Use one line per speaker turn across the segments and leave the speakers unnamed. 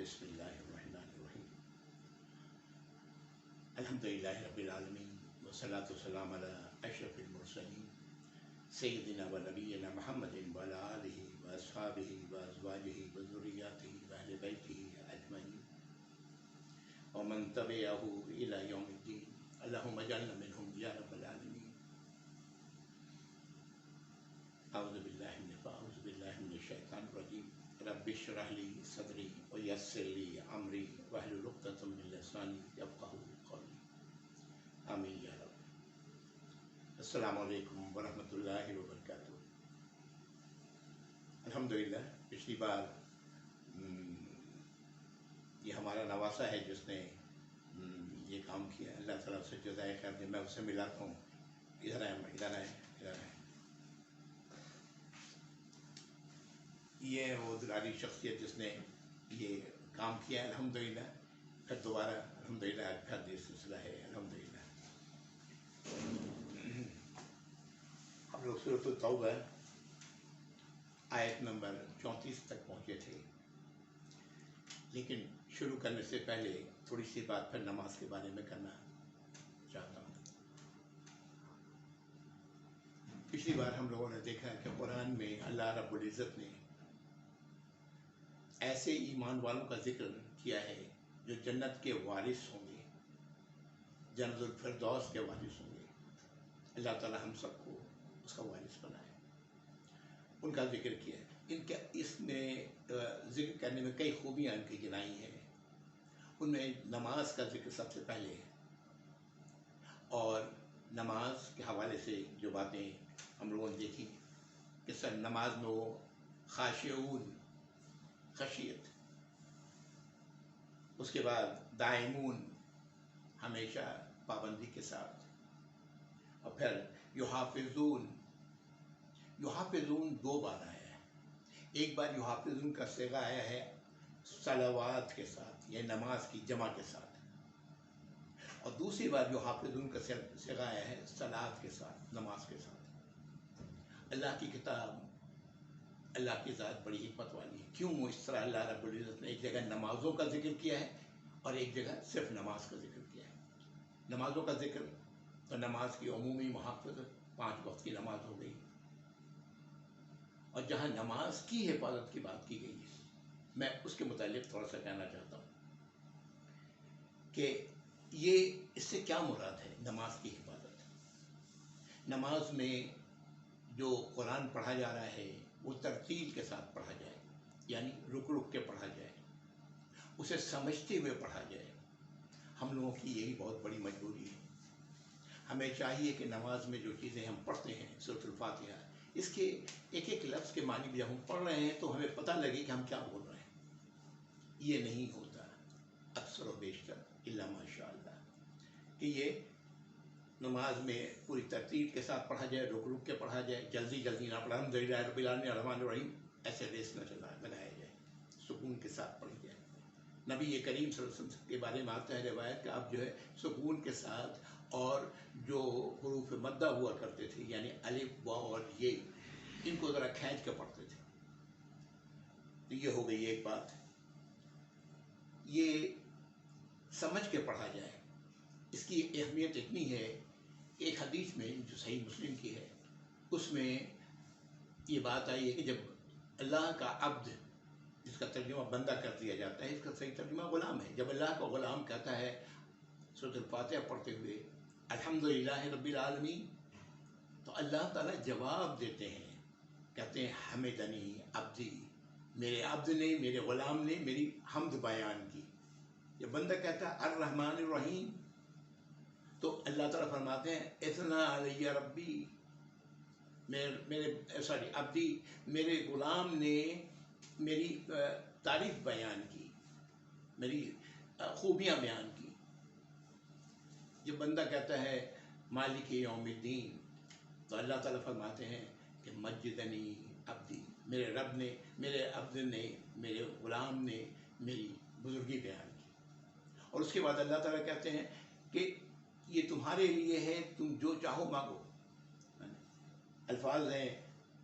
بسم اللہ الرحمن الرحیم الحمدللہ رب العالمین والصلاة والسلام علی اشرف المرسلین سیدنا و نبینا محمد وعلی آلہ واصحابہ وازواجہ وذریاتہ واہل بیتہ اجمعین ومن تبعہ الی یوم الدین اللہم اجعلنا منہم یا رب العالمین. اعوذ باللہ من الشیطان الرجیم. رب اشرح لی صدری ویسر لی امری واحلل عقدۃ من لسانی یفقہوا قولی. آمین یا رب. السلام علیکم ورحمۃ اللہ وبرکاتہ. الحمدللہ پچھلی بار یہ ہمارا نواسا ہے جس نے یہ کام کیا. اللہ تعالیٰ سے جزائے خیر دے. میں اس سے ملاتا ہوں. ادھر آئے. یہ وہ دلالی شخصیت جس نے یہ کام کیا الحمدللہ. پھر دوبارہ الحمدللہ پھر یہ سلسلہ ہے الحمدللہ. ہم لوگ سورۃ التوبہ آیت نمبر 34 تک پہنچے تھے، لیکن شروع کرنے سے پہلے تھوڑی سی بات پھر نماز کے بارے میں کرنا چاہتا ہوں. پچھلی بار ہم لوگوں نے دیکھا کہ قرآن میں اللہ رب العزت نے ایسے ایمان والوں کا ذکر کیا ہے جو جنت کے وارث ہوں گے، جنت الفردوس کے وارث ہوں گے. اللہ تعالی ہم سب کو اس کا وارث بنائے. ان کا ذکر کیا ہے. اس میں ذکر کرنے میں کئی خوبیاں ان کی گنائی ہیں. ان میں نماز کا ذکر سب سے پہلے ہے، اور نماز کے حوالے سے جو باتیں ہم لوگوں نے دیکھی کہ سر نماز میں وہ خاشعون خشیت، اس کے بعد دائمون ہمیشہ پابندی کے ساتھ، اور پھر یحافظون دو بار آیا ہے. ایک بار یحافظون کا صیغہ آیا ہے صلوات کے ساتھ، یہ نماز کی جمع کے ساتھ، اور دوسری بار یحافظون کا صیغہ آیا ہے صلاۃ کے ساتھ، نماز کے ساتھ. اللہ کی کتاب، اللہ کی ذات بڑی حکمت والی ہے. کیوں اس طرح اللہ رب العزت نے ایک جگہ نمازوں کا ذکر کیا ہے اور ایک جگہ صرف نماز کا ذکر کیا ہے. نمازوں کا ذکر تو نماز کی عمومی محافظت، 5 وقت کی نماز ہو گئی، اور جہاں نماز کی حفاظت کی بات کی گئی ہے میں اس کے متعلق تھوڑا سا کہنا چاہتا ہوں کہ یہ اس سے کیا مراد ہے. نماز کی حفاظت، نماز میں جو قرآن پڑھا جا رہا ہے وہ ترتیل کے ساتھ پڑھا جائے، یعنی رک رک کے پڑھا جائے، اسے سمجھتے ہوئے پڑھا جائے. ہم لوگوں کی یہی بہت بڑی مجبوری ہے. ہمیں چاہیے کہ نماز میں جو چیزیں ہم پڑھتے ہیں، سورۃ الفاتحہ، اس کے ایک ایک لفظ کے معنی بھی جب ہم پڑھ رہے ہیں تو ہمیں پتہ لگے کہ ہم کیا بول رہے ہیں. یہ نہیں ہوتا اکثر و بیشتر الا ماشاء اللہ کہ یہ نماز میں پوری ترتیب کے ساتھ پڑھا جائے، رک رک کے پڑھا جائے، جلدی نہ پڑھا. الحمدللہ رب العالمین الرحمن الرحیم ایسے ریس نہ لگایا جائے، سکون کے ساتھ پڑھی جائے. نبی کریم صلی اللہ علیہ وسلم کے بارے میں آتا ہے روایت کہ آپ جو ہے سکون کے ساتھ، اور جو حروف مدہ ہوا کرتے تھے یعنی الف واو اور یہ، ان کو ذرا کھینچ کے پڑھتے تھے. تو یہ ہو گئی ایک بات. یہ سمجھ کے پڑھا جائے، اس کی اہمیت اتنی ہے. ایک حدیث میں جو صحیح مسلم کی ہے، اس میں یہ بات آئی ہے کہ جب اللہ کا عبد، جس کا ترجمہ بندہ کر دیا جاتا ہے، اس کا صحیح ترجمہ غلام ہے، جب اللہ کا غلام کہتا ہے سورۃ الفاتحہ پڑھتے ہوئے الحمدللہ رب العالمین، تو اللہ تعالیٰ جواب دیتے ہیں، کہتے ہیں حمدنی عبدی، میرے عبد نے، میرے غلام نے میری حمد بیان کی. جب بندہ کہتا ہے الرحمن الرحیم، تو اللہ تعالیٰ فرماتے ہیں اثنا علیہ ربی، عبدی، میرے غلام نے میری تعریف بیان کی، میری خوبیاں بیان کی. جب بندہ کہتا ہے مالک یوم الدین، تو اللہ تعالیٰ فرماتے ہیں کہ مجدنی عبدی، میرے رب نے، میرے عبد نے، میرے غلام نے میری بزرگی بیان کی. اور اس کے بعد اللہ تعالیٰ کہتے ہیں کہ یہ تمہارے لیے ہے، تم جو چاہو مانگو. الفاظ ہیں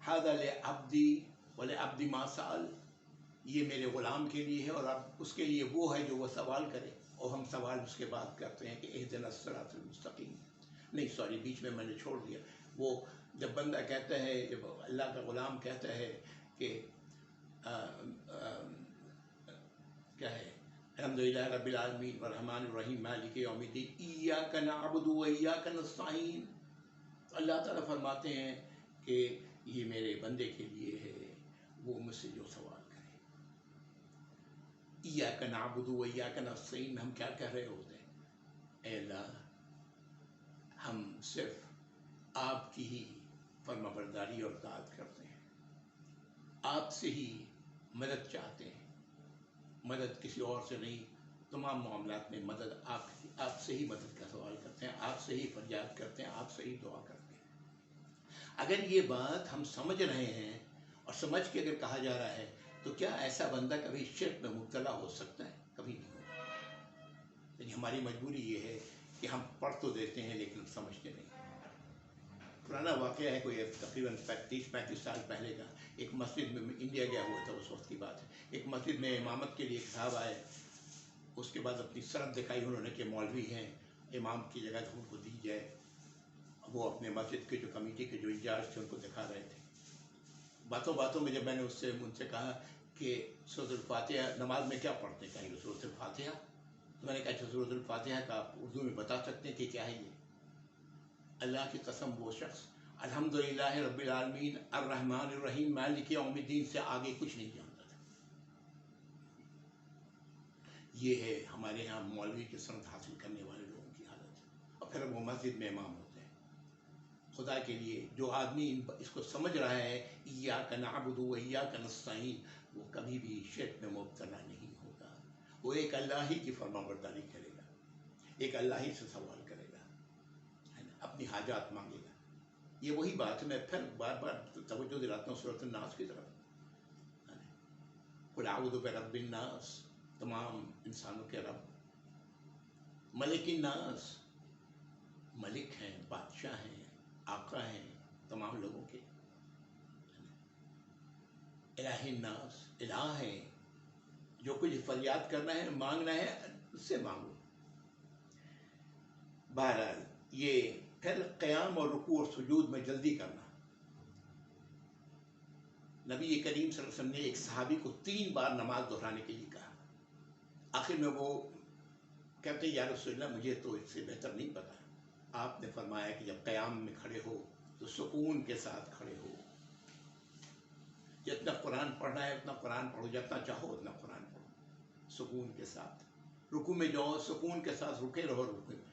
ھذا لعبدی ولعبدی ما سأل، یہ میرے غلام کے لیے ہے اور اب اس کے لیے وہ ہے جو وہ سوال کرے، اور ہم سوال اس کے بعد کرتے ہیں کہ اہدنا الصراط المستقیم. نہیں سوری، بیچ میں نے چھوڑ دیا. وہ جب بندہ کہتا ہے، جب اللہ کا غلام کہتا ہے کہ کیا ہے، الحمدللہ رب العالمین الرحمن الرحیم مالک یوم الدین ایاک نعبد و ایاک نستعین، اللہ تعالیٰ فرماتے ہیں کہ یہ میرے بندے کے لیے ہے، وہ مجھ سے جو سوال کرے. ایاک نعبد و ایاک نستعین میں ہم کیا کہہ رہے ہوتے ہیں؟ اے اللہ، ہم صرف آپ کی ہی فرما برداری اور اطاعت کرتے ہیں، آپ سے ہی مدد چاہتے ہیں، مدد کسی اور سے نہیں. تمام معاملات میں مدد آپ سے ہی مدد کا سوال کرتے ہیں، آپ سے ہی فریاد کرتے ہیں، آپ سے ہی دعا کرتے ہیں. اگر یہ بات ہم سمجھ رہے ہیں اور سمجھ کے اگر کہا جا رہا ہے تو کیا ایسا بندہ کبھی شرک میں مبتلا ہو سکتا ہے؟ کبھی نہیں ہوگا. لیکن ہماری مجبوری یہ ہے کہ ہم پڑھ تو دیتے ہیں لیکن سمجھتے نہیں. پرانا واقعہ ہے، کوئی تقریباً 35 سال پہلے کا. ایک مسجد میں انڈیا گیا ہوا تھا، اس وقت کی بات ہے. ایک مسجد میں امامت کے لیے ایک صاحب آئے. اس کے بعد اپنی سرحد دکھائی انہوں نے کہ مولوی ہیں، امام کی جگہ ان کو دی جائے. وہ اپنے مسجد کے جو کمیٹی کے جو انچارج تھے ان کو دکھا رہے تھے. باتوں باتوں میں جب میں نے ان سے کہا کہ سورۃ الفاتحہ نماز میں کیا پڑھتے ہیں، کہیں سورۃ الفاتحہ. تو میں نے کہا اچھا سورۃ الفاتحہ کا آپ اردو میں بتا سکتے ہیں کہ کیا ہے یہ؟ اللہ کی قسم وہ شخص الحمدللہ رب العالمین الرحمن الرحیم مالک یوم الدین سے آگے کچھ نہیں جانتا تھا. یہ ہے ہمارے ہاں مولوی کی سند حاصل کرنے والے لوگوں کی حالت. اور پھر وہ مسجد میں امام ہوتے ہیں. خدا کے لیے جو آدمی اس کو سمجھ رہا ہے ایاک نعبد و ایاک نستعین، وہ کبھی بھی شرک میں مبتلا نہیں ہوگا. وہ ایک اللہ ہی کی فرما برداری کرے گا، ایک اللہ ہی سے سوال کرے گا، اپنی حاجات مانگے گا. یہ وہی بات ہے، میں پھر بار بار توجہ دلاتا ہوں سورۃ الناس کی طرف. قل اعوذ برب الناس، تمام انسانوں کے رب. ملک الناس، ملک ہیں، بادشاہ ہیں، آقا ہیں تمام لوگوں کے. الہ الناس، الہ ہیں. جو کچھ فریاد کرنا ہے، مانگنا ہے، اس سے مانگو. بہرحال یہ پھر قیام اور رکوع اور سجود میں جلدی کرنا. نبی کریم صلی اللہ علیہ وسلم نے ایک صحابی کو 3 بار نماز دہرانے کے لیے کہا. آخر میں وہ کہتے ہیں یا رسول اللہ مجھے تو اس سے بہتر نہیں پتا. آپ نے فرمایا کہ جب قیام میں کھڑے ہو تو سکون کے ساتھ کھڑے ہو. جتنا قرآن پڑھنا ہے اتنا قرآن پڑھو، جتنا چاہو اتنا قرآن پڑھو سکون کے ساتھ. رکوع میں جاؤ سکون کے ساتھ رکے رہو، رکوع میں.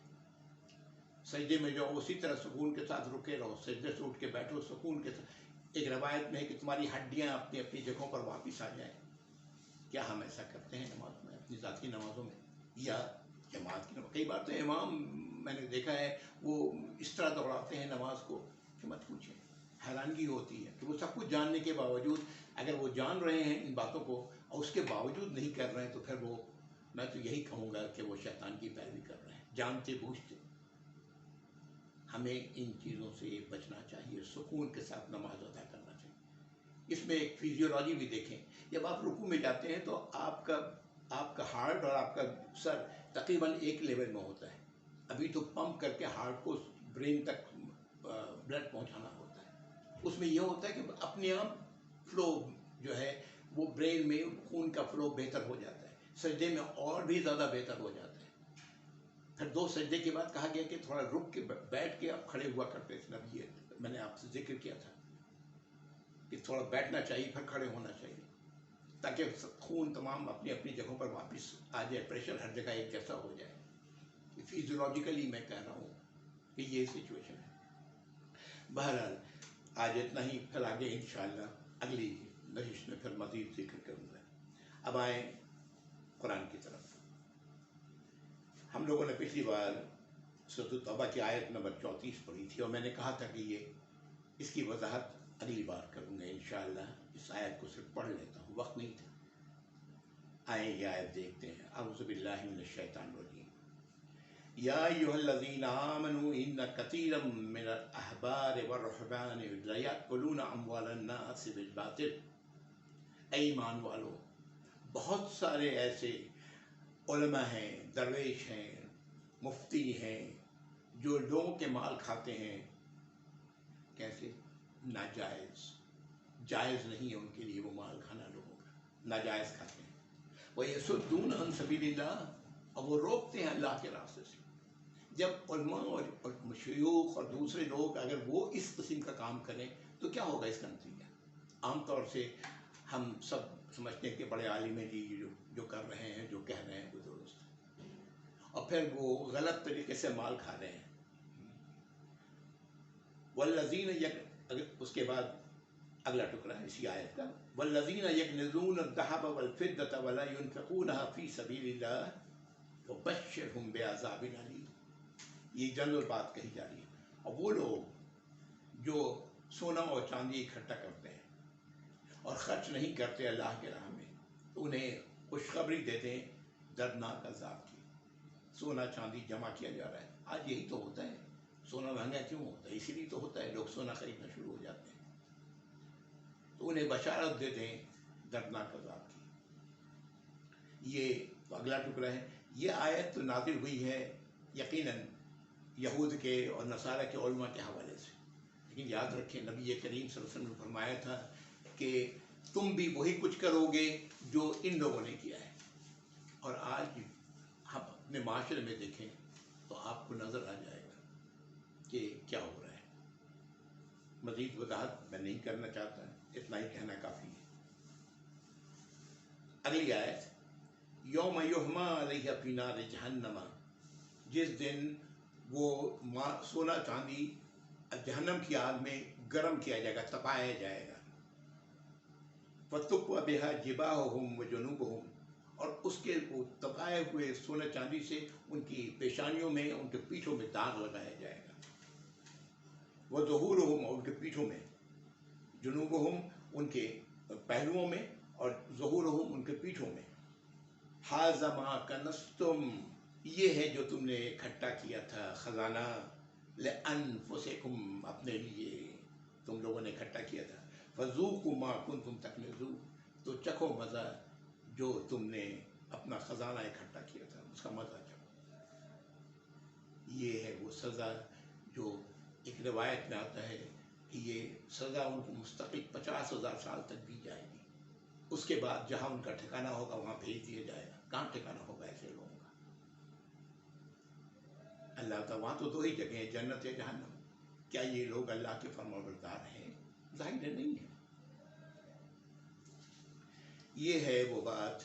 سجدے میں جاؤ اسی طرح سکون کے ساتھ رکے رہو، سجدے سے اٹھ کے بیٹھو سکون کے ساتھ. ایک روایت میں ہے کہ تمہاری ہڈیاں اپنی اپنی جگہوں پر واپس آ جائیں. کیا ہم ایسا کرتے ہیں نماز میں، اپنی ذاتی نمازوں میں یا جماعت کی نماز؟ کئی بار تو امام میں نے دیکھا ہے وہ اس طرح دوڑاتے ہیں نماز کو کہ مت پوچھیں. حیرانگی ہوتی ہے کہ وہ سب کچھ جاننے کے باوجود، اگر وہ جان رہے ہیں ان باتوں کو اور اس کے باوجود نہیں کر رہے ہیں تو پھر وہ، میں تو یہی کہوں گا کہ وہ شیطان کی پیروی کر رہے ہیں جانتے بوجھتے. ہمیں ان چیزوں سے بچنا چاہیے، سکون کے ساتھ نماز ادا کرنا چاہیے. اس میں ایک فیزیولوجی بھی دیکھیں. جب آپ رکوع میں جاتے ہیں تو آپ کا ہارٹ اور آپ کا سر تقریباً ایک لیول میں ہوتا ہے. ابھی تو پمپ کر کے ہارٹ کو برین تک بلڈ پہنچانا ہوتا ہے. اس میں یہ ہوتا ہے کہ اپنے آپ فلو جو ہے وہ برین میں خون کا فلو بہتر ہو جاتا ہے. سجدے میں اور بھی زیادہ بہتر ہو جاتا ہے. پھر 2 سجدے کے بعد کہا گیا کہ تھوڑا رک کے بیٹھ کے آپ کھڑے ہوا کرتے تھے. اب یہ میں نے آپ سے ذکر کیا تھا کہ تھوڑا بیٹھنا چاہیے پھر کھڑے ہونا چاہیے تاکہ خون تمام اپنی اپنی جگہوں پر واپس آ جائے، پریشر ہر جگہ ایک جیسا ہو جائے. فیزیولوجیکلی میں کہہ رہا ہوں کہ یہ سچویشن ہے. بہرحال آج اتنا ہی، پھر آگے انشاءاللہ اگلی نشست میں پھر مزید ذکر کروں گا. اب آئیں قرآن کی طرف. ہم لوگوں نے پچھلی بار سورۃ التوبہ کی آیت نمبر 34 پڑھی تھی اور میں نے کہا تھا کہ اس کی وضاحت اگلی بار کروں گا انشاءاللہ. اس آیت کو صرف پڑھ لیتا ہوں، وقت نہیں تھا. آئیں یہ آیت دیکھتے ہیں. اعوذ باللہ من الشیطان الرجیم. یا ایھا الذین آمنوا ان کثیرا من الاحبار والرہبان لیأکلون اموال الناس بالباطل. اے ایمان والو، بہت سارے ایسے علماء ہیں، درویش ہیں، مفتی ہیں جو لوگوں کے مال کھاتے ہیں. کیسے؟ ناجائز. جائز نہیں ہے ان کے لیے وہ مال کھانا لوگوں کا، ناجائز کھاتے ہیں. وَيَصُدُّونَ عَن سَبِيلِ اللَّهِ، اور وہ روکتے ہیں اللہ کے راستے سے. جب علماء اور شیوخ اور دوسرے لوگ اگر وہ اس قسم کا کام کریں تو کیا ہوگا اس کا نتیجہ؟ عام طور سے ہم سب سمجھتے ہیں کہ بڑے عالم ہیں جی، جو کر رہے ہیں، جو کہہ رہے ہیں وہ درست ہے، اور پھر وہ غلط طریقے سے مال کھا رہے ہیں. والذین اس کے بعد اگلا ٹکڑا ہے اسی آیت کا، والذین یکنزون الذھب والفضة ولا ينفقونها فی سبیل اللہ فبشرهم بعذاب علیم. یہ جنرل بات کہی جا رہی ہے. اور وہ لوگ جو سونا اور چاندی اکٹھا کرتے ہیں اور خرچ نہیں کرتے اللہ کے راہ میں، تو انہیں خوشخبری دیتے ہیں دردناک عذاب کی. سونا چاندی جمع کیا جا رہا ہے. آج یہی تو ہوتا ہے. سونا مہنگا کیوں ہوتا ہے؟ اسی لیے تو ہوتا ہے، لوگ سونا خریدنا شروع ہو جاتے ہیں. تو انہیں بشارت دیتے ہیں دردناک عذاب کی. یہ تو اگلا ٹکڑا ہے. یہ آیت تو نازل ہوئی ہے یقیناً یہود کے اور نصارہ کے علماء کے حوالے سے. لیکن یاد رکھیں نبی کریم صلی اللہ علیہ وسلم نے فرمایا تھا کہ تم بھی وہی کچھ کرو گے جو ان لوگوں نے کیا ہے. اور آج ہم اپنے معاشرے میں دیکھیں تو آپ کو نظر آ جائے گا کہ کیا ہو رہا ہے. مزید وضاحت میں نہیں کرنا چاہتا، اتنا ہی کہنا کافی ہے. اگلی آیت، یوم یحمیٰ علیہ فی نار جہنم، جس دن وہ سونا چاندی جہنم کی آگ میں گرم کیا جائے گا، تپایا جائے گا. فَتُكْوَىٰ بِهَا جِبَاهُهُمْ وَجُنُوبُهُمْ، اور اس کے وہ تپائے ہوئے سونا چاندی سے ان کی پیشانیوں میں، ان کے پیٹھوں میں داغ لگایا جائے گا. وَظُهُورُهُمْ، اور ان کے پیٹھوں میں، جنوبہم ان کے پہلوؤں میں، اور ظہورہم ان کے پیٹھوں میں. هَٰذَا مَا كَنَزْتُمْ، یہ ہے جو تم نے اکٹھا کیا تھا خزانہ، لِأَنفُسِكُمْ، اپنے لیے تم لوگوں نے اکٹھا کیا تھا. فَذُوقُوا مَا كُنتُمْ تَكْنِزُونَ، تو چکھو مزہ جو تم نے اپنا خزانہ اکٹھا کیا تھا، اس کا مزہ چکھو. یہ ہے وہ سزا جو ایک روایت میں آتا ہے کہ یہ سزا ان کو مستقل 50,000 سال تک دی جائے گی. اس کے بعد جہاں ان کا ٹھکانہ ہوگا وہاں بھیج دیا جائے گا. کہاں ٹھکانہ ہوگا ایسے لوگوں کا؟ اللہ تعالیٰ، وہاں تو دو ہی جگہ ہیں، جنت یا جہنم. کیا یہ لوگ اللہ کے فرمانبردار ہیں؟ ظاہر ہے نہیں ہے. یہ ہے وہ بات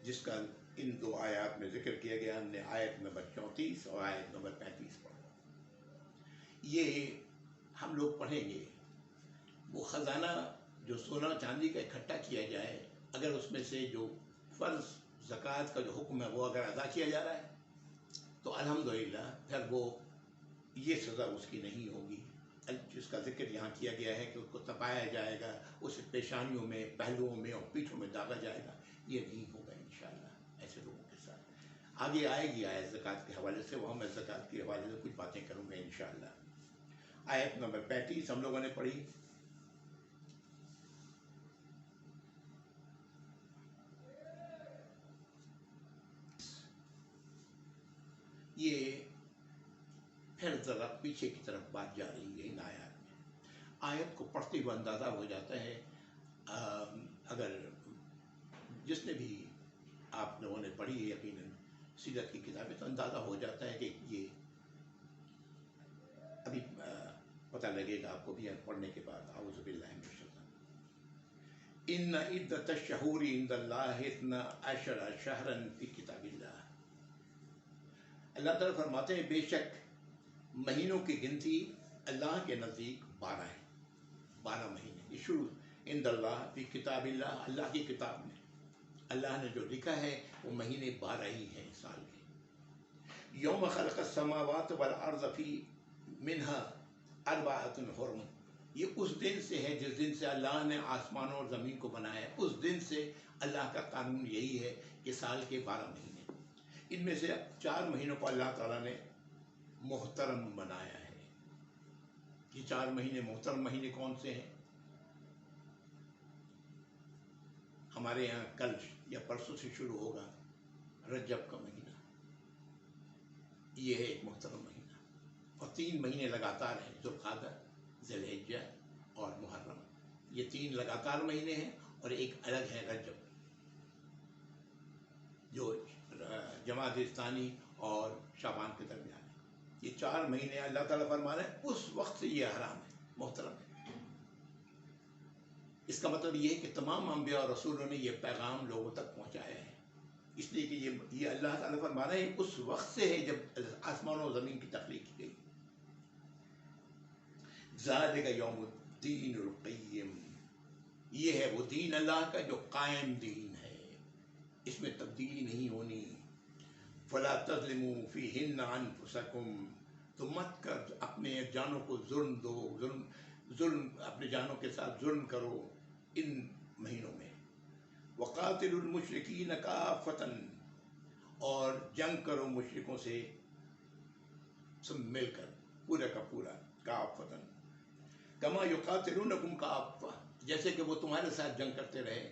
جس کا ان دو آیات میں ذکر کیا گیا. ہم نے آیت نمبر 34 اور آیت نمبر 35 پڑھا. یہ ہم لوگ پڑھیں گے. وہ خزانہ جو سونا چاندی کا اکٹھا کیا جائے، اگر اس میں سے جو فرض زکوٰۃ کا جو حکم ہے وہ اگر ادا کیا جا رہا ہے تو الحمدللہ پھر وہ یہ سزا اس کی نہیں ہوگی. جس کا ذکر یہاں کیا گیا ہے کہ اس کو تپایا جائے گا، اسے پیشانیوں میں، پہلوؤں میں اور پیٹھوں میں داغا جائے گا، یہ نہیں ہوگا انشاءاللہ ایسے لوگوں کے ساتھ. آگے آئے گی آیت زکوٰۃ کے حوالے سے، وہاں میں زکوٰۃ کے حوالے سے کچھ باتیں کروں گا انشاءاللہ. آیت نمبر 35 ہم لوگوں نے پڑھی. یہ پھر ذرا پیچھے کی طرف بات جا رہی ہے ان آیات میں. آیت کو پڑھتے ہوئے اندازہ ہو جاتا ہے، اگر جس نے بھی آپ لوگوں نے پڑھی ہے یقیناً سیرت کی کتابیں، تو اندازہ ہو جاتا ہے کہ یہ ابھی پتہ لگے گا آپ کو بھی پڑھنے کے بعد. اعوذ باللہ من الشیطان. ان عدۃ الشہور عند اللہ 12 شہرا فی کتاب اللہ. اللہ تعالیٰ فرماتے ہیں بے شک مہینوں کی گنتی اللہ کے نزدیک 12 ہے. 12 مہینے. یہ شروع عند اللہ فی کتاب اللہ، اللہ کی کتاب میں اللہ نے جو لکھا ہے وہ مہینے 12 ہی ہیں سال کے. یوم خلق السماوات والارض فی منہا 4 حرم. یہ اس دن سے ہے جس دن سے اللہ نے آسمانوں اور زمین کو بنایا ہے. اس دن سے اللہ کا قانون یہی ہے کہ سال کے 12 مہینے، ان میں سے 4 مہینوں کو اللہ تعالیٰ نے محترم بنایا ہے. یہ 4 مہینے محترم مہینے کون سے ہیں؟ ہمارے یہاں کل یا پرسوں سے شروع ہوگا رجب کا مہینہ. یہ ہے ایک محترم مہینہ، اور 3 مہینے لگاتار ہیں، ذوالقعدہ، ذی الحجہ اور محرم. یہ 3 لگاتار مہینے ہیں، اور ایک الگ ہے رجب جو جمادی ثانی اور شعبان کے درمیان ہے. یہ 4 مہینے اللہ تعالیٰ فرما رہے ہیں اس وقت سے یہ حرام ہے، محترم ہے. اس کا مطلب یہ ہے کہ تمام انبیاء اور رسولوں نے یہ پیغام لوگوں تک پہنچایا ہے، اس لیے کہ یہ اللہ تعالیٰ فرما رہے ہیں اس وقت سے ہے جب آسمان و زمین کی تخلیق کی گئی. ذالک یوم الدین القیم، یہ ہے وہ دین اللہ کا جو قائم دین ہے، اس میں تبدیلی نہیں ہونی. فلا تظلموا فیہن انفسکم، تو مت کر اپنے جانوں کو ظلم دو، ظلم اپنے جانوں کے ساتھ ظلم کرو ان مہینوں میں. وقاتلوا المشرکین کافۃ، اور جنگ کرو مشرکوں سے سب مل کر، پورا کا پورا. کافۃ کما یقاتلونکم کافۃ، جیسے کہ وہ تمہارے ساتھ جنگ کرتے رہے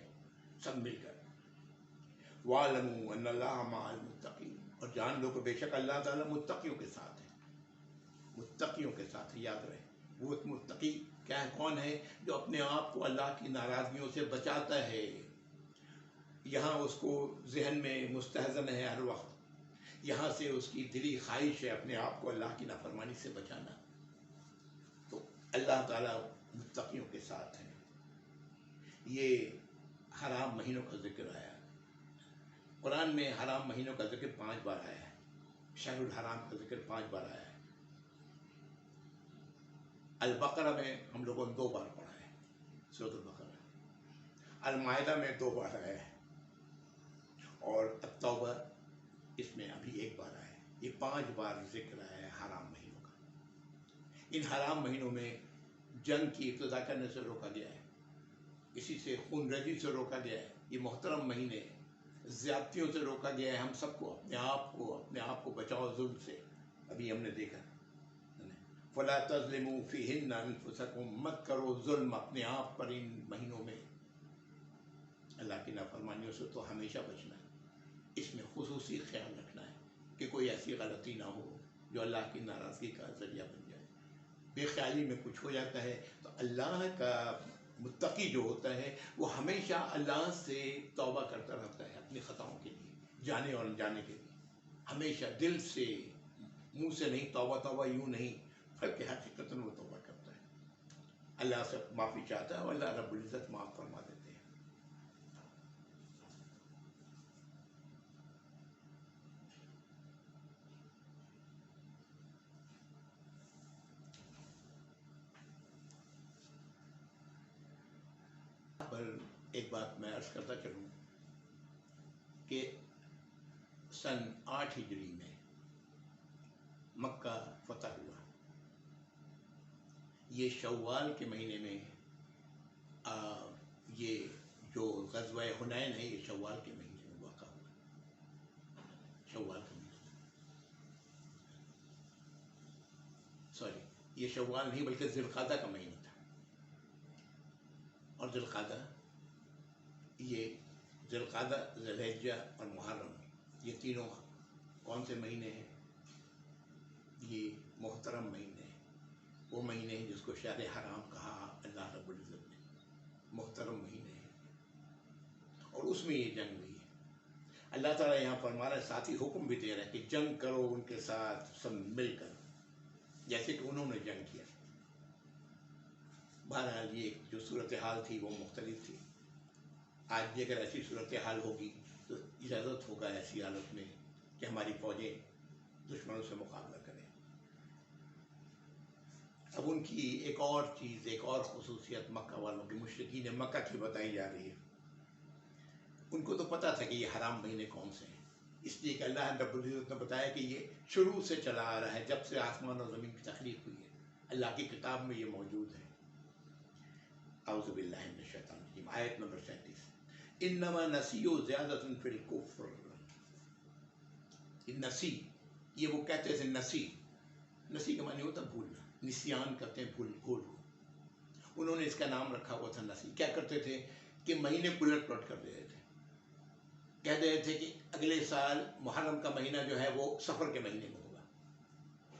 سب مل کر. وَاعْلَمُوا أَنَّ اللَّهَ مَعَ الْمُتَّقِينَ، اور جان لو کہ بے شک اللہ تعالیٰ متقیوں کے ساتھ ہے، متقیوں کے ساتھ ہے. یاد رہے وہ متقی کیا ہے، کون ہے؟ جو اپنے آپ کو اللہ کی ناراضگیوں سے بچاتا ہے. یہاں اس کو ذہن میں مستحزن ہے ہر وقت، یہاں سے اس کی دلی خواہش ہے اپنے آپ کو اللہ کی نافرمانی سے بچانا. تو اللہ تعالیٰ متقیوں کے ساتھ ہے. یہ حرام مہینوں کا ذکر آیا قرآن میں. حرام مہینوں کا ذکر 5 بار آیا ہے. شہر الحرام کا ذکر 5 بار آیا ہے. البقرہ میں ہم لوگوں نے 2 بار پڑھا ہے، سورۃ البقرہ. المائدہ میں 2 بار آیا ہے، اور التوبہ اس میں ابھی 1 بار آیا ہے. یہ 5 بار ذکر آیا ہے حرام مہینوں کا. ان حرام مہینوں میں جنگ کی ابتدا کرنے سے روکا گیا ہے، اسی سے خون ریزی سے روکا گیا ہے. یہ محترم مہینے زیادتیوں سے روکا گیا ہے. ہم سب کو اپنے آپ کو بچاؤ ظلم سے. ابھی ہم نے دیکھا فلا تظلموا فیہن انفسکم، مت کرو ظلم اپنے آپ پر ان مہینوں میں. اللہ کی نافرمانیوں سے تو ہمیشہ بچنا ہے. اس میں خصوصی خیال رکھنا ہے کہ کوئی ایسی غلطی نہ ہو جو اللہ کی ناراضگی کا ذریعہ بن جائے. بے خیالی میں کچھ ہو جاتا ہے تو اللہ کا متقی جو ہوتا ہے وہ ہمیشہ اللہ سے توبہ کرتا رہتا ہے اپنی خطاؤں کے لیے، جانے اور انجانے کے لیے. ہمیشہ دل سے، منہ سے نہیں. توبہ توبہ یوں نہیں، بلکہ حقیقت وہ توبہ کرتا ہے، اللہ سے معافی چاہتا ہے، اور اللہ رب العزت معاف فرما دیتے ہیں. پر ایک بات میں عرض کرتا چلوں کہ سن 8 ہجری میں مکہ فتح ہوا. یہ شوال کے مہینے میں یہ جو غزوہ حنین ہے یہ شوال کے مہینے میں واقع ہوا. شوال کے مہینے، سوری یہ شوال نہیں بلکہ ذی القعدہ کا مہینہ تھا. اور ذی القعدہ، یہ ذی القعدہ، ذی الحجہ اور محرم، یہ تینوں کون سے مہینے ہیں؟ یہ محترم مہینے ہیں. وہ مہینے ہیں جس کو شہر حرام کہا اللہ رب العزت نے. محترم مہینے ہیں، اور اس میں یہ جنگ ہوئی ہے. اللہ تعالیٰ یہاں فرما رہا ہے، ساتھ ہی حکم بھی دے رہا ہے کہ جنگ کرو ان کے ساتھ سب مل کر، جیسے کہ انہوں نے جنگ کیا. بہرحال یہ جو صورتحال تھی وہ مختلف تھی. آج بھی اگر ایسی صورتحال ہوگی تو اجازت ہوگا ایسی حالت میں کہ ہماری فوجیں دشمنوں سے مقابلہ کریں. اب ان کی ایک اور چیز، ایک اور خصوصیت مکہ والوں کی، مشرکین مکہ کی بتائی جا رہی ہے. ان کو تو پتہ تھا کہ یہ حرام مہینے کون سے ہیں، اس لیے کہ اللہ رب العزت نے بتایا کہ یہ شروع سے چلا آ رہا ہے، جب سے آسمان اور زمین کی تخلیق ہوئی ہے. اللہ کی کتاب میں یہ موجود ہے. اعوذ باللہ من الشیطان الرجیم، آیت نمبر 37. انما نسیء زیادۃ فی الکفر. نسی، یہ وہ کہتے تھے نسی. نسی کا معنی ہوتا بھولنا، نسیان کرتے ہیں بھول کو. انہوں نے اس کا نام رکھا ہوا تھا نسی. کیا کرتے تھے کہ مہینے الٹ پلٹ کر دے رہے تھے. کہہ دے رہے تھے کہ اگلے سال محرم کا مہینہ جو ہے وہ سفر کے مہینے میں ہوگا.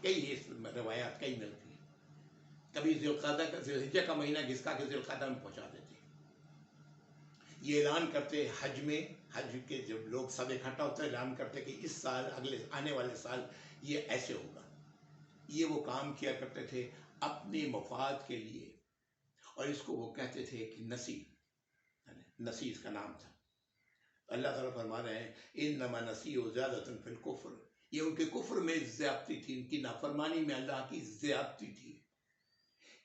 کئی روایات کئی ملتی ہیں. کبھی ذی القعدہ کا ذی الحجہ کا مہینہ گھسکا کے ذی القعدہ میں پہنچا دیتے. یہ اعلان کرتے حج میں، حج کے جب لوگ سب اکٹھا ہوتے ہیں اعلان کرتے کہ اس سال اگلے آنے والے سال یہ ایسے ہوگا. یہ وہ کام کیا کرتے تھے اپنے مفاد کے لیے، اور اس کو وہ کہتے تھے کہ نسی اس کا نام تھا. اللہ تعالیٰ فرما رہے ہیں انما نسیء زیادۃ فی الکفر، یہ ان کے کفر میں زیادتی تھی، ان کی نافرمانی میں اللہ کی زیادتی تھی.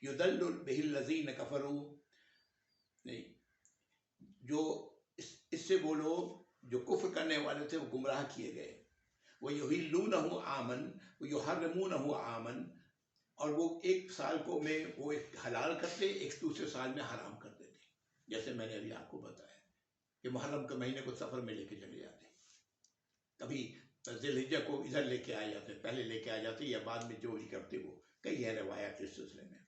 یضل بہ الذین کفروا، نہیں، جو اس سے وہ لوگ جو کفر کرنے والے تھے وہ گمراہ کیے گئے. وَيُحِلُّونَهُ عَامًا وَيُحَرِّمُونَهُ عَامًا، اور وہ ایک سال کو میں وہ حلال کرتے، ایک دوسرے سال میں حرام کر دیتے. جیسے میں نے ابھی آپ کو بتایا کہ محرم کے مہینے کو سفر میں لے کے چلے جاتے، کبھی ذی الحجہ کو ادھر لے کے آ جاتے، پہلے لے کے آ جاتے یا بعد میں جو بھی کرتے. وہ کئی ہیں روایات اس سلسلے میں.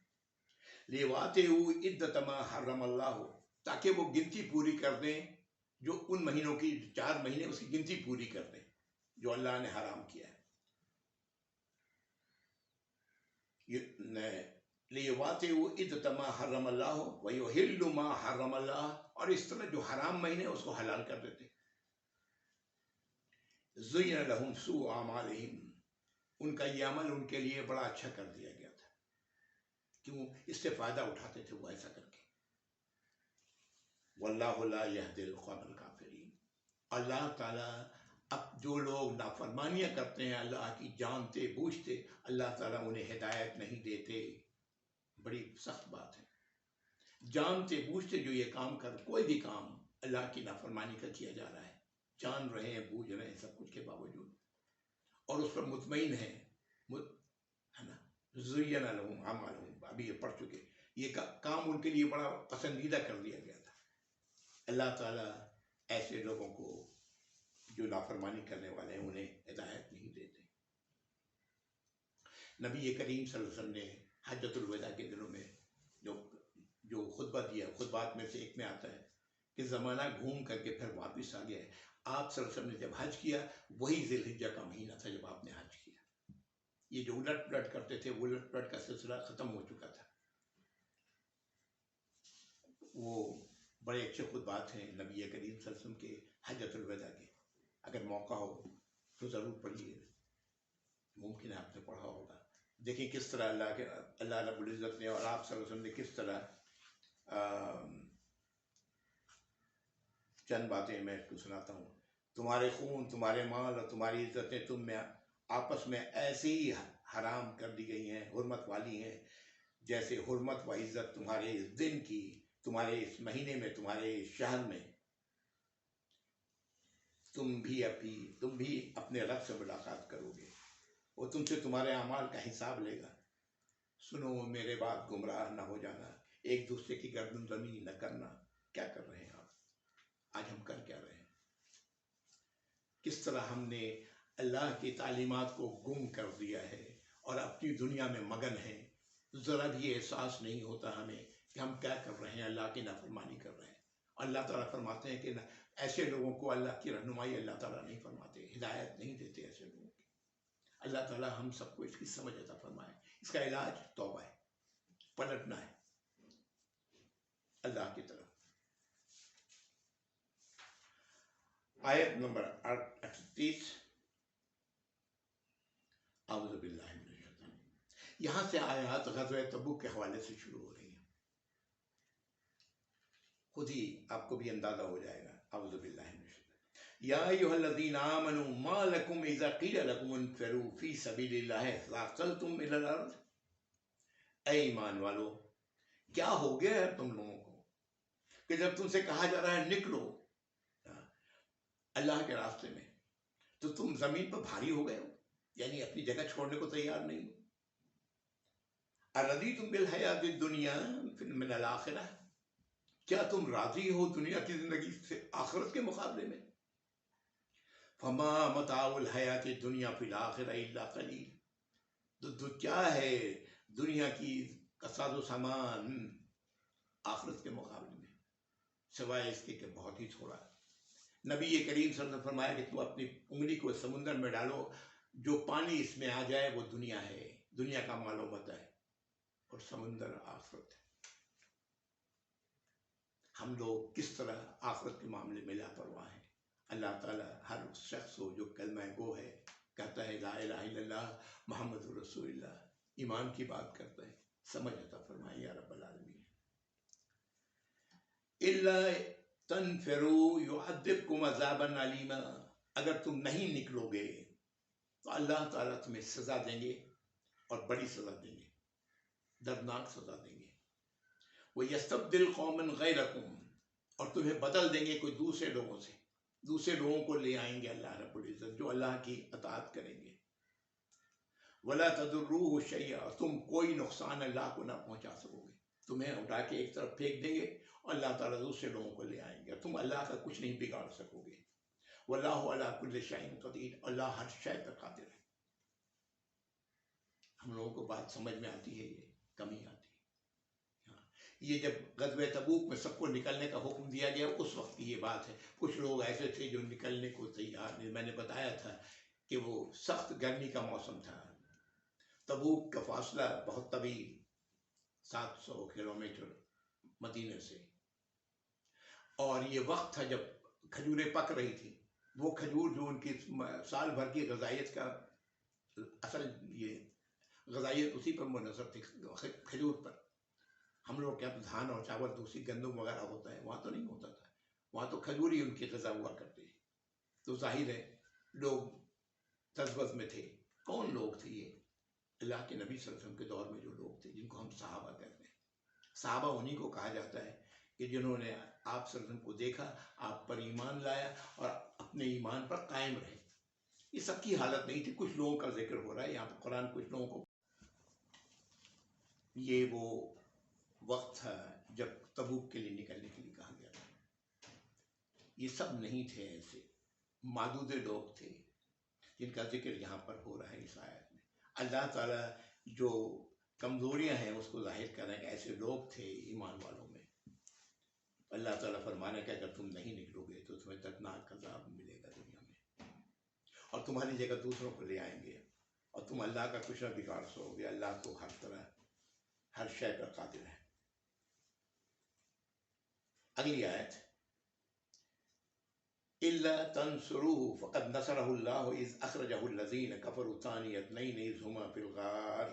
لِوَاتِعُوا عِدَّةَ مَا حَرَّمَ اللَّهُ، تاکہ وہ گنتی پوری کر دیں جو ان مہینوں کی 4 مہینے اس کی گنتی پوری کر دیں جو اللہ نے حرام کیا ہے. لِوَاتِعُوا عِدَّةَ مَا حَرَّمَ اللَّهُ وَيُحِلُّ مَا حَرَّمَ اللَّهُ، اور اس طرح جو حرام مہینے اس کو حلال کر دیتے. زُيِّنَ لَهُمْ سُوءُ أَعْمَالِهِمْ، ان کا یہ عمل ان کے لیے بڑا اچھا کر دیا گیا تھا. کیوں؟ اس سے فائدہ اٹھاتے تھے وہ ایسا کر کے. وَاللَّهُ لَا يَهْدِي الْقَوْمَ الْكَافِرِينَ، اللہ تعالیٰ اب جو لوگ نافرمانیاں کرتے ہیں اللہ کی جانتے بوجھتے، اللہ تعالیٰ انہیں ہدایت نہیں دیتے. بڑی سخت بات ہے. جانتے بوجھتے جو یہ کام کوئی بھی کام اللہ کی نافرمانی کا کیا جا رہا ہے، جان رہے ہیں، بوجھ رہے ہیں، سب کچھ کے باوجود، اور اس پر مطمئن ہے نا. زُيِّنَ لَهُمْ أَعْمَالُهُمْ، ابھی یہ پڑھ چکے. یہ کام ان کے لیے بڑا پسندیدہ کر دیا گیا تھا. اللہ تعالیٰ ایسے لوگوں کو جو نافرمانی کرنے والے ہیں انہیں ہدایت نہیں دیتے. نبی کریم صلی اللہ علیہ وسلم نے حجۃ الوداع کے دنوں میں جو خطبہ دیا، خطبات میں سے ایک میں آتا ہے کہ زمانہ گھوم کر کے پھر واپس آ گیا ہے. آپ صلی اللہ علیہ وسلم نے جب حج کیا وہی ذی الحجہ کا مہینہ تھا جب آپ نے حج کیا. یہ جو الٹ پلٹ کرتے تھے وہ الٹ پلٹ کا سلسلہ ختم ہو چکا تھا. وہ بڑے اچھے خطبات ہیں نبی کریم صلی اللہ علیہ وسلم کے حجۃ الوداع کے. اگر موقع ہو تو ضرور پڑھیے، ممکن ہے آپ نے پڑھا ہوگا. دیکھیں کس طرح اللہ رب العزت نے اور آپ صلی اللہ علیہ وسلم نے کس طرح چند باتیں میں اس کو سناتا ہوں. تمہارے خون، تمہارے مال اور تمہاری عزتیں تم میں آپس میں ایسے ہی حرام کر دی گئی ہیں، حرمت والی ہیں، جیسے حرمت و عزت تمہارے اس دن کی، تمہارے اس مہینے میں، تمہارے اس شہر میں. تم بھی اپنے رب سے ملاقات کرو گے، وہ تم سے تمہارے اعمال کا حساب لے گا. سنو میرے بات، گمراہ نہ ہو جانا، ایک دوسرے کی گردن زنی نہ کرنا. کیا کر رہے ہیں آپ؟ آج ہم کر کیا رہے ہیں؟ کس طرح ہم نے اللہ کی تعلیمات کو گم کر دیا ہے اور اپنی دنیا میں مگن ہیں. ذرا بھی یہ احساس نہیں ہوتا ہمیں کہ ہم کیا کر رہے ہیں، اللہ کی نافرمانی کر رہے ہیں. اللہ تعالیٰ فرماتے ہیں کہ ایسے لوگوں کو اللہ کی رہنمائی اللہ تعالیٰ نہیں فرماتے، ہدایت نہیں دیتے ایسے لوگوں کی. اللہ تعالیٰ ہم سب کو اس کی سمجھ عطا فرمائے. اس کا علاج توبہ ہے، پلٹنا ہے اللہ کی طرف. آیت نمبر 38، اعوذ باللہ من الشیطان. یہاں سے آیات غزوہ تبوک کے حوالے سے شروع ہو رہی ہیں. خود ہی آپ کو بھی اندازہ ہو جائے گا. اعوذ باللہ من الشیطان. یا ایھا الذین آمنوا ما لکم اذا قیل لکم انفروا فی سبیل اللہ ثاقلتم الی الارض. اے ایمان والو، کیا ہو گیا ہے تم لوگوں کو کہ جب تم سے کہا جا رہا ہے نکلو اللہ کے راستے میں تو تم زمین پر بھاری ہو گئے ہو، یعنی اپنی جگہ چھوڑنے کو تیار نہیں ہو. اَرَضِیتُم بِالْحَیَاةِ الدُّنْیَا مِنَ الْآخِرَةِ، کیا تم راضی ہو دنیا کی زندگی سے آخرت کے مقابلے میں؟ فَمَا مَتَاعُ الْحَیَاةِ الدُّنْیَا فِی الْآخِرَةِ إِلَّا قَلِیلٌ. تو کیا ہے دنیا کی کا ساز و سامان آخرت کے مقابلے میں؟ سوائے اس کے کہ بہت ہی تھوڑا ہے۔ نبی کریم صلی اللہ علیہ وسلم نے فرمایا کہ تو اپنی انگلی کو سمندر میں ڈالو، جو پانی اس میں آ جائے وہ دنیا ہے، دنیا کا مال و متاع ہے، اور سمندر آخرت ہے۔ ہم لوگ کس طرح آخرت کے معاملے میں لاپرواہ ہیں۔ اللہ تعالیٰ ہر اس شخص کو جو کلمہ گو ہے، کہتا ہے لا الہ الا اللہ محمد رسول اللہ، ایمان کی بات کرتا ہے، سمجھ عطا فرمائے یا رب العالمین۔ الا تنفروا يعذبكم عذابا علیما، اگر تم نہیں نکلو گے تو اللہ تعالیٰ تمہیں سزا دیں گے، اور بڑی سزا دیں گے، دردناک سزا دیں گے۔ وَيَسْتَبْدِلْ قَوْمًا غَيْرَكُمْ، اور تمہیں بدل دیں گے کوئی دوسرے لوگوں سے، دوسرے لوگوں کو لے آئیں گے اللہ رب العزت جو اللہ کی اطاعت کریں گے۔ وَلَا تَضُرُّوهُ شَيْئًا، تم کوئی نقصان اللہ کو نہ پہنچا سکو گے، تمہیں اٹھا کے ایک طرف پھینک دیں گے اور اللہ تعالیٰ دوسرے لوگوں کو لے آئیں گے، تم اللہ کا کچھ نہیں بگاڑ سکو گے۔ وَاللَّهُ عَلَىٰ كُلِّ شَيْءٍ قَدِيرٌ، اللہ ہر شے پر قادر ہے۔ ہم لوگوں کو بات سمجھ میں آتی ہے، یہ کمی آتی ہے۔ ہاں، یہ جب غزوہ تبوک میں سب کو نکلنے کا حکم دیا گیا اس وقت کی یہ بات ہے۔ کچھ لوگ ایسے تھے جو نکلنے کو تیار نہیں، میں نے بتایا تھا کہ وہ سخت گرمی کا موسم تھا، تبوک کا فاصلہ بہت طویل، 700 کلومیٹر مدینے سے، اور یہ وقت تھا جب کھجوریں پک رہی تھی، وہ کھجور جو ان کی سال بھر کی غذائیت کا اصل، یہ غذائیت اسی پر منحصر تھی، کھجور پر۔ ہم لوگ کیا دھان اور چاول دوسری گندم وغیرہ ہوتا ہے، وہاں تو نہیں ہوتا تھا، وہاں تو کھجور ہی ان کی غذا ہوا کرتی ہے۔ تو ظاہر ہے لوگ تذبذب میں تھے۔ کون لوگ تھے یہ؟ اللہ کے نبی صلی اللہ علیہ وسلم کے دور میں جو لوگ تھے، جن کو ہم صحابہ کہتے ہیں۔ صحابہ انہی کو کہا جاتا ہے کہ جنہوں نے آپ صلی اللہ علیہ وسلم کو دیکھا، آپ پر ایمان لایا اور اپنے ایمان پر قائم رہے۔ یہ سب کی حالت نہیں تھی، کچھ لوگوں کا ذکر ہو رہا ہے یہاں پر، قرآن کچھ لوگوں کو۔ یہ وہ وقت تھا جب تبوک کے لیے نکلنے کے لیے کہا گیا تھا۔ یہ سب نہیں تھے، ایسے معدود لوگ تھے جن کا ذکر یہاں پر ہو رہا ہے اس آیت میں۔ اللہ تعالیٰ جو کمزوریاں ہیں اس کو ظاہر کر رہے ہیں کہ ایسے لوگ تھے ایمان والوں میں۔ اللہ تعالیٰ فرمانا کہ اگر تم نہیں نکلو گے تو تمہیں دردناک عذاب ملے گا دنیا میں، اور تمہاری جگہ دوسروں کو لے آئیں گے، اور تم اللہ کا کچھ نہ بگاڑ سکو گے، اللہ تو ہر طرح ہر شے پر قادر ہے۔ اگلی آیت، إِلَّا تَنْصُرُوهُ فَقَدْ نَصَرَهُ اللَّهُ إِذْ أَخْرَجَهُ الَّذِينَ كَفَرُوا ثَانِيَ اثْنَيْنِ إِذْ هُمَا فِي الْغَارِ۔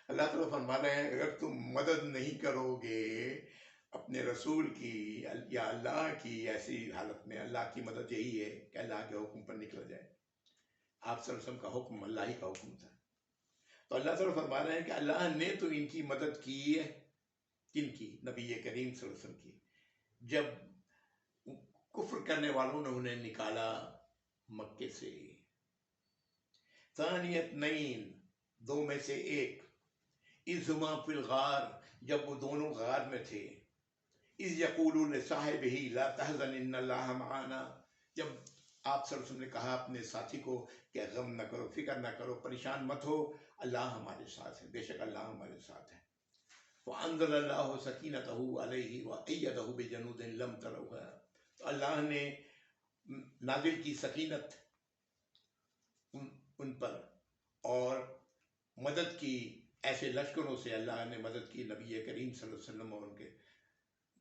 اللہ تعالیٰ فرما رہے ہیں اگر تم مدد نہیں کرو گے اپنے رسول کی یا اللہ کی ایسی حالت میں، اللہ کی مدد یہی ہے کہ اللہ کے حکم پر نکلا جائے۔ آپ صلی اللہ علیہ وسلم کا حکم اللہ ہی کا حکم تھا، تو اللہ تعالیٰ فرما رہے ہیں کہ اللہ نے تو ان کی مدد کی ہے، کن کی؟ نبی کریم صلی اللہ علیہ وسلم کی۔ جب کفر کرنے والوں نے انہیں نکالا مکے سے، ثانی اثنین، دو میں سے ایک، اذ ہما فی الغار، جب وہ دونوں غار میں تھے، اذ یقول لصاحبہ لا تحزن ان اللہ معنا، جب آپ صلی اللہ علیہ وسلم نے کہا اپنے ساتھی کو کہ غم نہ کرو، فکر نہ کرو، پریشان مت ہو، اللہ ہمارے ساتھ ہے، بے شک اللہ ہمارے ساتھ ہے۔ وَأَنزَلَ اللَّهُ سَكِينَتَهُ عَلَيْهِ وَأَيَّدَهُ بِجُنُودٍ لَمْ تَرَوْهَا، تو اللہ نے نازل کی سکینت ان پر، اور مدد کی ایسے لشکروں سے، اللہ نے مدد کی نبی کریم صلی اللہ علیہ وسلم اور ان کے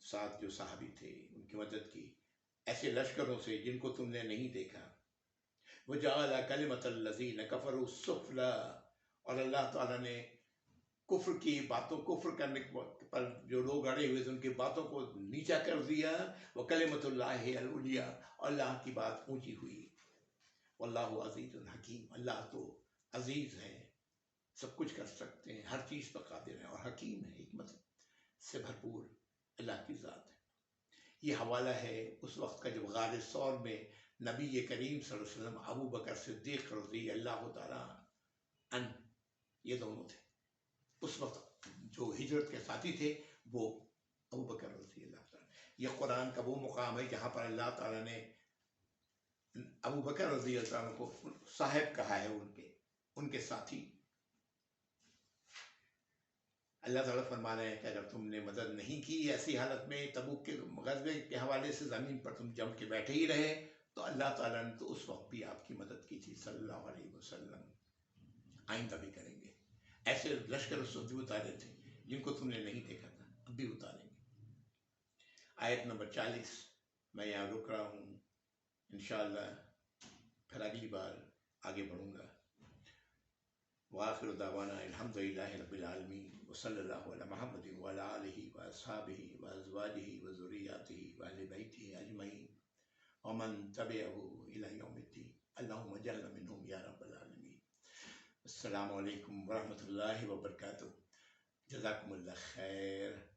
ساتھ جو صحابی تھے ان کی مدد کی ایسے لشکروں سے جن کو تم نے نہیں دیکھا۔ وَجَعَلَ كَلِمَةَ الَّذِينَ كَفَرُوا السُّفْلَىٰ، اور اللہ تعالیٰ نے کفر کی باتوں، کفر کرنے پر جو لوگ اڑے ہوئے تھے ان کی باتوں کو نیچا کر دیا۔ وَكَلِمَةُ اللَّهِ الْعُلْيَا، اور اللہ کی بات اونچی ہوئی۔ وَاللَّهُ عَزِيزٌ حَكِيمٌ، اللہ تو عزیز ہے، سب کچھ کر سکتے ہیں، ہر چیز پر قادر ہے، اور حکیم ہے، حکمت سے بھرپور اللہ کی ذات ہے۔ یہ حوالہ ہے اس وقت کا جب غار ثور میں نبی کریم صلی اللہ علیہ وسلم، ابو بکر صدیق رضی اللہ تعالیٰ عنہ، یہ دونوں تھے اس وقت جو ہجرت کے ساتھی تھے، وہ ابو بکر رضی اللہ تعالیٰ۔ یہ قرآن کا وہ مقام ہے جہاں پر اللہ تعالیٰ نے ابو بکر رضی اللہ عنہ کو صاحب کہا ہے، ان کے ساتھی۔ اللہ تعالیٰ فرما رہے ہیں کہ اگر تم نے مدد نہیں کی ایسی حالت میں تبوک کے غزوے کے حوالے سے زمین پر تم جم کے بیٹھے ہی رہے تو اللہ تعالیٰ نے تو اس وقت بھی آپ کی مدد کی تھی صلی اللہ علیہ وسلم، آئندہ بھی کریں گے۔ ایسے لشکر اس وقت بھی اتارے تھے جن کو تم نے نہیں دیکھا تھا، اب بھی اتاریں گے۔ آیت نمبر 40 میں یہاں رک رہا ہوں، انشاءاللہ پھر اگلی بار آگے بڑھوں گا۔ وآخر دعوانا الحمد للہ رب العالمین، وصلی اللہ علی محمد وعلی آلہ واصحابہ وازواجہ وذریاتہ واہل بیتہ اجمعین ومن تبعہ الی یوم الدین، اللہم اجعلنا منہم یا رب العالمین۔ السلام علیکم ورحمۃ اللہ وبرکاتہ، جزاکم اللہ خیر۔